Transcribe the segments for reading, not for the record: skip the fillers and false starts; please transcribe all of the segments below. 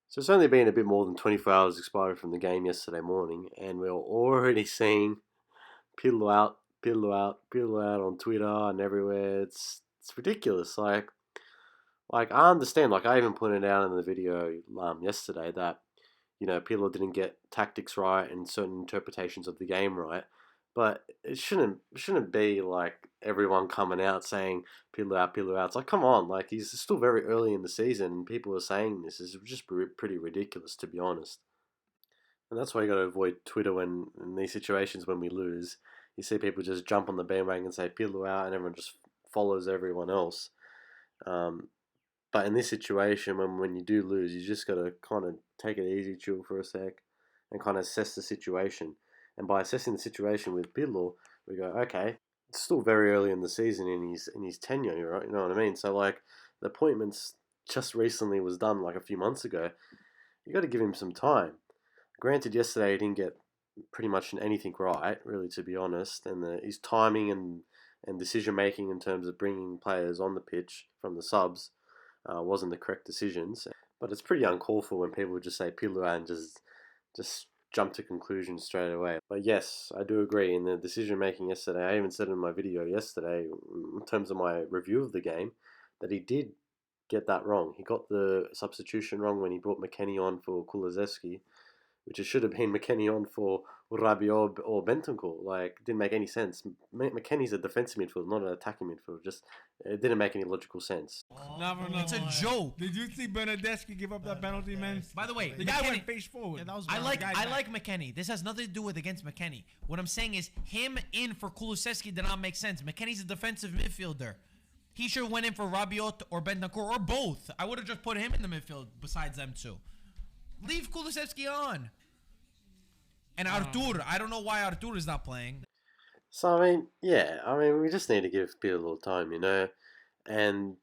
So it's only been a bit more than 24 hours expired from the game yesterday morning, and we're already seeing Pirlo out, Pirlo out, Pirlo out on Twitter and everywhere. It's ridiculous. Like I understand. Like I even pointed out in the video yesterday that Pirlo didn't get tactics right and certain interpretations of the game right. But it shouldn't be like everyone coming out saying Pirlo out, Pirlo out. It's like come on, like he's still very early in the season, and people are saying this is just pretty ridiculous to be honest. And that's why you got to avoid Twitter when in these situations when we lose. You see people just jump on the bandwagon and say Pirlo out, and everyone just follows everyone else. Um, but in this situation, when you do lose, you just got to kind of take it easy, chill for a sec, and kind of assess the situation. And by assessing the situation with Pirlo, we go, okay, it's still very early in the season in his tenure, right? You know what I mean? So like the appointments just recently was done like a few months ago. You got to give him some time. Granted, yesterday he didn't get pretty much anything right, really, to be honest, and his timing and decision making in terms of bringing players on the pitch from the subs wasn't the correct decisions. But it's pretty uncalled for when people just say Pilua and just jump to conclusions straight away. But yes, I do agree in the decision making yesterday. I even said in my video yesterday, in terms of my review of the game, that he did get that wrong. He got the substitution wrong when he brought McKennie on for Kulusevski, which it should have been McKennie on for Rabiot or Bentancur. Like, didn't make any sense. McKennie's a defensive midfielder, not an attacking midfielder. Just it didn't make any logical sense. No. It's a joke. Did you see Bernadeschi give up that penalty, man? By the way, The guy went face forward. Yeah, that was I wild. like McKennie. This has nothing to do with against McKennie. What I'm saying is him in for Kulusevski did not make sense. McKennie's a defensive midfielder. He should have went in for Rabiot or Bentancur or both. I would have just put him in the midfield besides them two. Leave Kulusevski on. And Artur, I don't know why Artur is not playing. So I mean, we just need to give Peter a little time, and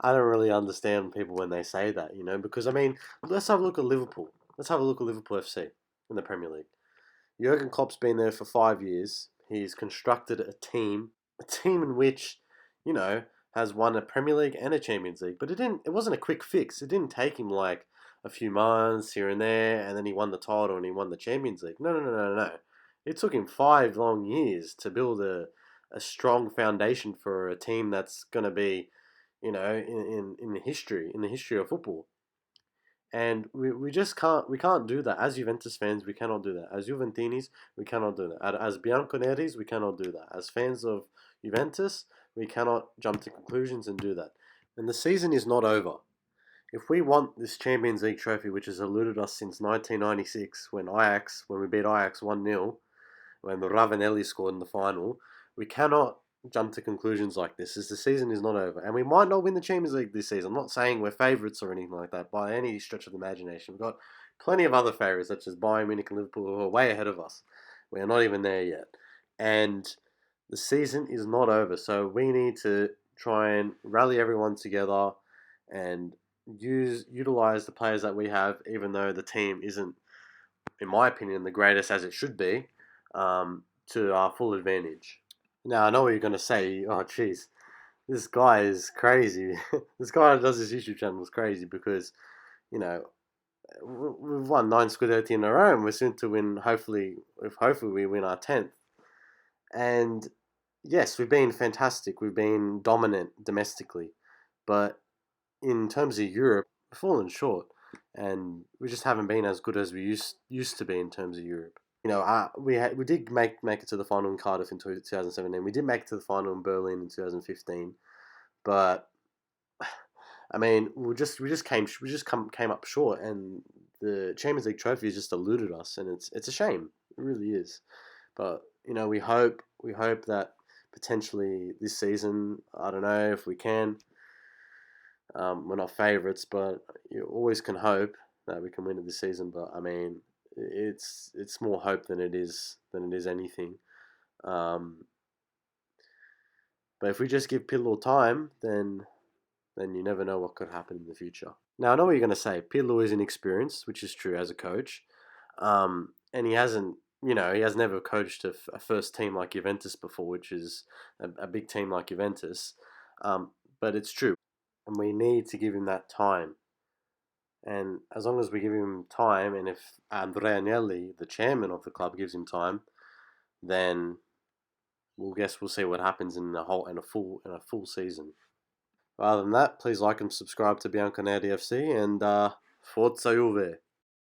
I don't really understand people when they say that, because I mean, let's have a look at Liverpool. Let's have a look at Liverpool FC in the Premier League. Jurgen Klopp's been there for 5 years. He's constructed a team in which, you know, has won a Premier League and a Champions League. But it wasn't a quick fix. It didn't take him like a few months here and there, and then he won the title and he won the Champions League. No. It took him 5 long years to build a strong foundation for a team that's going to be, in the history of football. And we just can't do that. As Juventus fans, we cannot do that. As Juventinis, we cannot do that. As Bianconeris, we cannot do that. As fans of Juventus, we cannot jump to conclusions and do that. And the season is not over. If we want this Champions League trophy, which has eluded us since 1996, when we beat Ajax 1-0, when Ravanelli scored in the final, we cannot jump to conclusions like this, as the season is not over. And we might not win the Champions League this season. I'm not saying we're favourites or anything like that by any stretch of the imagination. We've got plenty of other favourites, such as Bayern Munich and Liverpool, who are way ahead of us. We are not even there yet. And the season is not over, so we need to try and rally everyone together and utilize the players that we have, even though the team isn't, in my opinion, the greatest as it should be, to our full advantage. Now, I know what you're going to say. Oh, jeez, this guy is crazy. This guy that does this YouTube channel is crazy because, you know, we've won 9 Scudetti in a row, and we're soon to win. Hopefully we win our 10th. And yes, we've been fantastic. We've been dominant domestically, but in terms of Europe, we've fallen short, and we just haven't been as good as we used to be in terms of Europe. We did make it to the final in Cardiff in 2017. We did make it to the final in Berlin in 2015, but I mean, we just came up short, and the Champions League trophy has just eluded us, and it's a shame. It really is. But we hope that potentially this season, I don't know if we can. We're not favourites, but you always can hope that we can win it this season. But I mean, it's more hope than it is anything. Um, but if we just give Pirlo time, then you never know what could happen in the future. Now I know what you're going to say. Pirlo is inexperienced, which is true as a coach, and he hasn't. He has never coached a first team like Juventus before, which is a big team like Juventus. But it's true, and we need to give him that time. And as long as we give him time, and if Andrea Agnelli, the chairman of the club, gives him time, then we'll see what happens in a full season. Other than that, please like and subscribe to Bianconeri FC and Forza Juve.